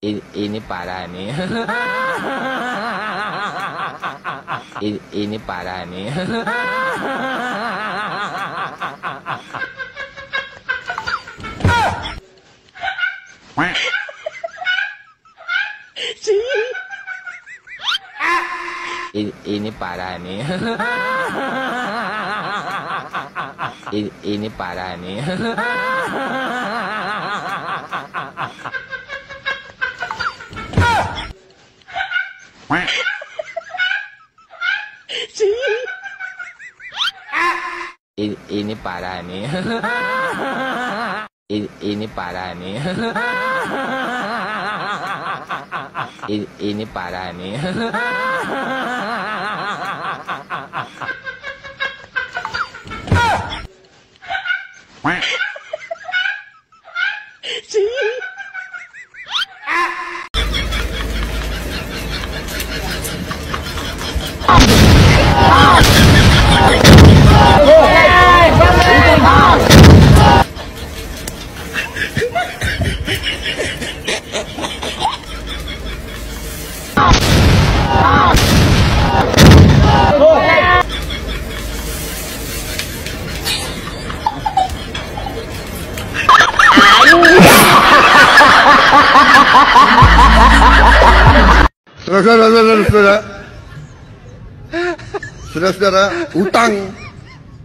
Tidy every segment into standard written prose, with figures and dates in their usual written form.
Ini parah nih. Ini parah nih. Ini parah nih. Ini parah nih. Ini parah nih. Ini parah nih. Ini parah nih. Saudara-saudara,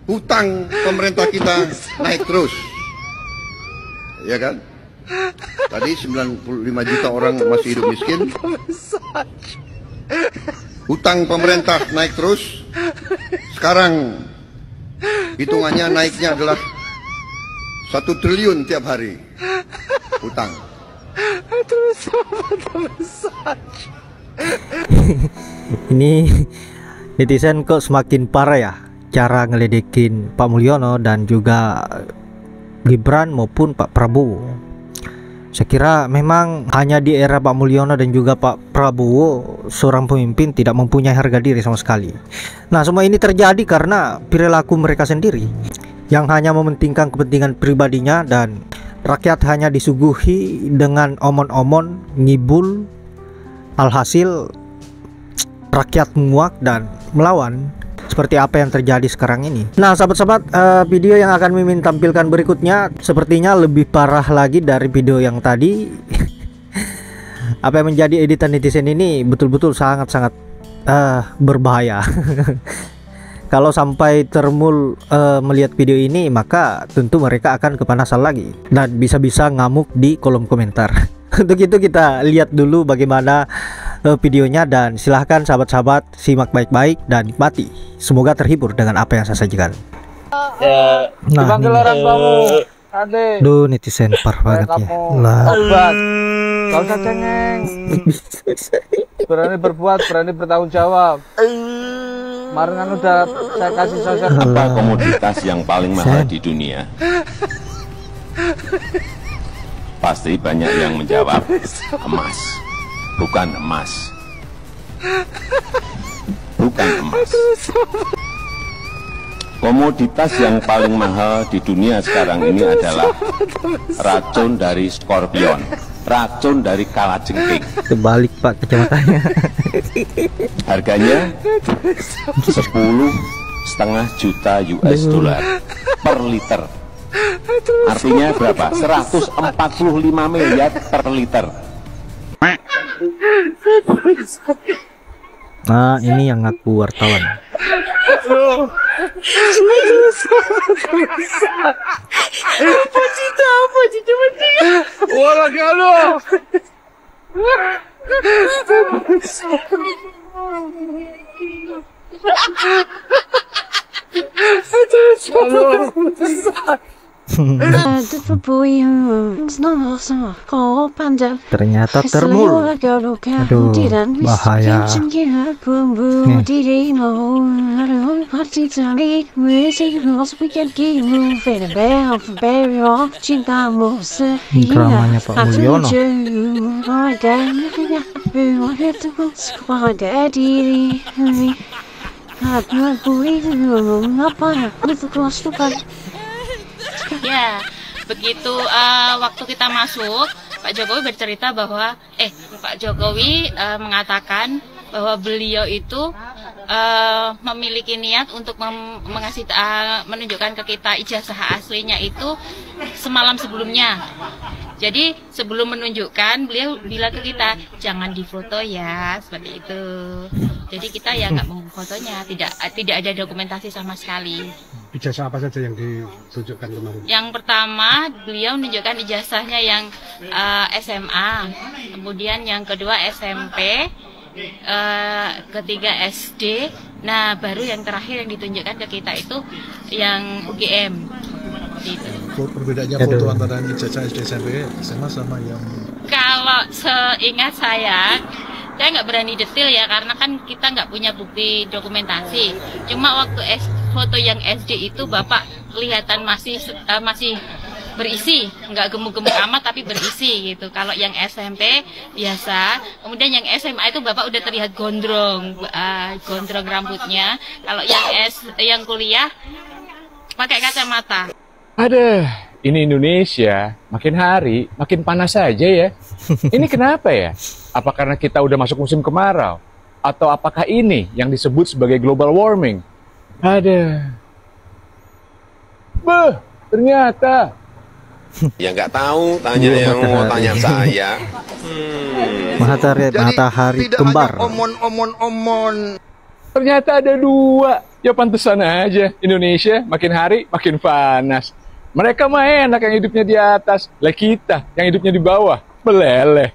hutang pemerintah kita naik terus, ya kan? Tadi 95 juta orang masih hidup miskin. Hutang pemerintah naik terus. Sekarang hitungannya naiknya adalah 1 triliun tiap hari hutang. Ini netizen kok semakin parah ya cara ngeledekin Pak Mulyono dan juga Gibran maupun Pak Prabowo. Saya kira memang hanya di era Pak Mulyono dan juga Pak Prabowo seorang pemimpin tidak mempunyai harga diri sama sekali. Nah, semua ini terjadi karena perilaku mereka sendiri yang hanya mementingkan kepentingan pribadinya, dan rakyat hanya disuguhi dengan omon-omon, ngibul. Alhasil rakyat muak dan melawan, seperti apa yang terjadi sekarang ini. Nah, sahabat-sahabat, video yang akan Mimin tampilkan berikutnya sepertinya lebih parah lagi dari video yang tadi. Apa yang menjadi editan netizen ini betul-betul sangat-sangat berbahaya. Kalau sampai termul melihat video ini, maka tentu mereka akan kepanasan lagi dan bisa-bisa ngamuk di kolom komentar. Untuk itu kita lihat dulu bagaimana videonya, dan silahkan sahabat-sahabat simak baik-baik dan nikmati. Semoga terhibur dengan apa yang saya sajikan. Nah, dipanggil orang kamu, Ade. Duh, netizen parah banget ya. Lah. Obat. Kau usah cengeng. Berani berbuat, berani bertanggung jawab. Kemarin kan udah saya kasih sosial. Apa komoditas yang paling mahal di dunia? Pasti banyak yang menjawab emas. Bukan emas. Bukan emas. Komoditas yang paling mahal di dunia sekarang ini adalah racun dari skorpion, racun dari kalajengking. Kebalik Pak kacamatanya. Harganya 10,5 juta US dollar per liter. Artinya berapa? 145 miliar per liter. Nah, ini yang ngaku wartawan. Orang kalau ternyata termul. Aduh, bahaya. Dramanya Pak Mulyono. Ya, begitu waktu kita masuk, Pak Jokowi bercerita bahwa Pak Jokowi mengatakan bahwa beliau itu memiliki niat untuk menunjukkan ke kita ijazah aslinya itu semalam sebelumnya. Jadi sebelum menunjukkan, beliau bilang ke kita jangan difoto ya, seperti itu. Jadi kita ya nggak mau fotonya, tidak ada dokumentasi sama sekali. Ijazah apa saja yang ditunjukkan kemarin? Yang pertama beliau menunjukkan ijazahnya yang SMA, kemudian yang kedua SMP, ketiga SD. Nah baru yang terakhir yang ditunjukkan ke kita itu yang UGM. Gitu. Perbedaannya foto antara ijazah SD SMP SMA sama yang... Kalau seingat saya nggak berani detail ya, karena kan kita nggak punya bukti dokumentasi. Cuma waktu foto yang SD itu Bapak kelihatan masih berisi, nggak gemuk-gemuk amat tapi berisi gitu. Kalau yang SMP biasa, kemudian yang SMA itu Bapak udah terlihat gondrong rambutnya. Kalau yang kuliah pakai kacamata. Aduh, ini Indonesia makin hari makin panas saja ya. Ini kenapa ya? Apa karena kita udah masuk musim kemarau? Atau apakah ini yang disebut sebagai global warming? Aduh. Ternyata. Ya nggak tahu, tanya yang mau tanya saya. Matahari kembar. Omon. Ternyata ada dua. Ya pantesan aja Indonesia makin hari makin panas. Mereka mah enak yang hidupnya di atas, lah kita yang hidupnya di bawah, meleleh.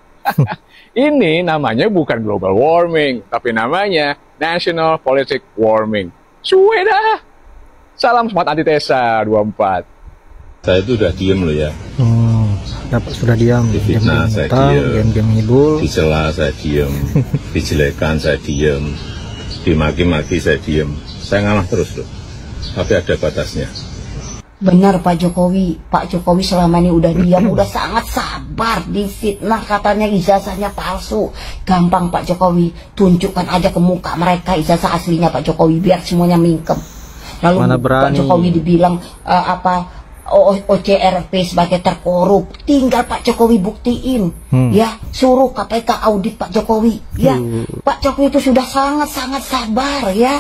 Ini namanya bukan global warming, tapi namanya national politic warming. Suwe dah. Salam smart antitesa 24. Saya itu udah diem loh ya. Dapat sudah diam. Difitnah saya diem, diam ngibul. dicela saya diem, dijelekan saya diem, dimaki-maki saya diem. Saya ngalah terus loh, tapi ada batasnya. Benar Pak Jokowi selama ini udah diam, udah sangat sabar. Difitnah katanya ijazahnya palsu. Gampang Pak Jokowi, tunjukkan aja ke muka mereka ijazah aslinya Pak Jokowi, biar semuanya mingkem. Lalu Pak Jokowi dibilang OCRP sebagai terkorup, tinggal Pak Jokowi buktiin. Ya, suruh KPK audit Pak Jokowi. Ya, Pak Jokowi itu sudah sangat sabar ya.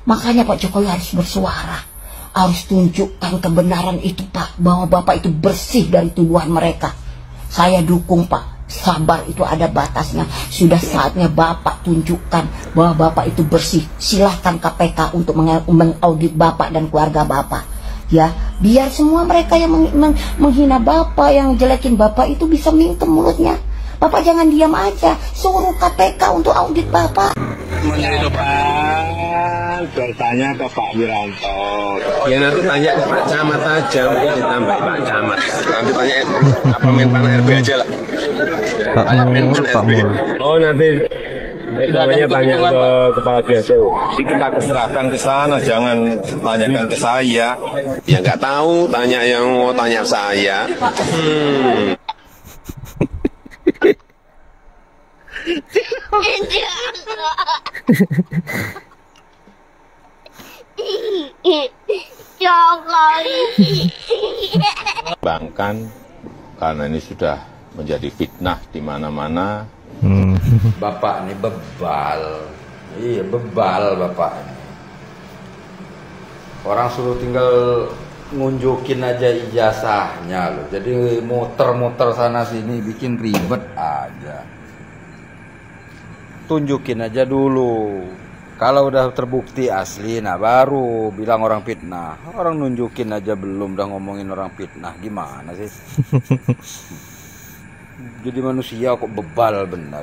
Makanya Pak Jokowi harus bersuara, harus tunjukkan kebenaran itu Pak, bahwa Bapak itu bersih dari tuduhan mereka. Saya dukung Pak, sabar itu ada batasnya. Sudah saatnya Bapak tunjukkan bahwa Bapak itu bersih. Silahkan KPK untuk mengaudit Bapak dan keluarga Bapak. Ya, biar semua mereka yang menghina Bapak, yang jelekin Bapak itu bisa mingkem mulutnya. Bapak jangan diam aja, suruh KPK untuk audit Bapak. Bertanya ke Pak Wiranto. Ya nanti tanya ke Pak Camat aja, mungkin ditambah Pak Camat. Nanti tanya apa Menpan RB aja lah. Pak Mul. Oh nanti namanya tanya ke Kepala Desa. Kita keserahkan ke sana, jangan tanyakan ke saya. Ya nggak tahu, tanya yang mau tanya saya. Bangkan karena ini sudah menjadi fitnah di mana-mana. Bapak ini bebal. Iya, bebal Bapak ini. Orang suruh tinggal ngunjukin aja ijazahnya loh. Jadi muter-muter sana sini bikin ribet aja. Tunjukin aja dulu. Kalau udah terbukti asli, nah baru bilang orang fitnah. Orang nunjukin aja belum, udah ngomongin orang fitnah. Gimana sih? Jadi manusia kok bebal bener.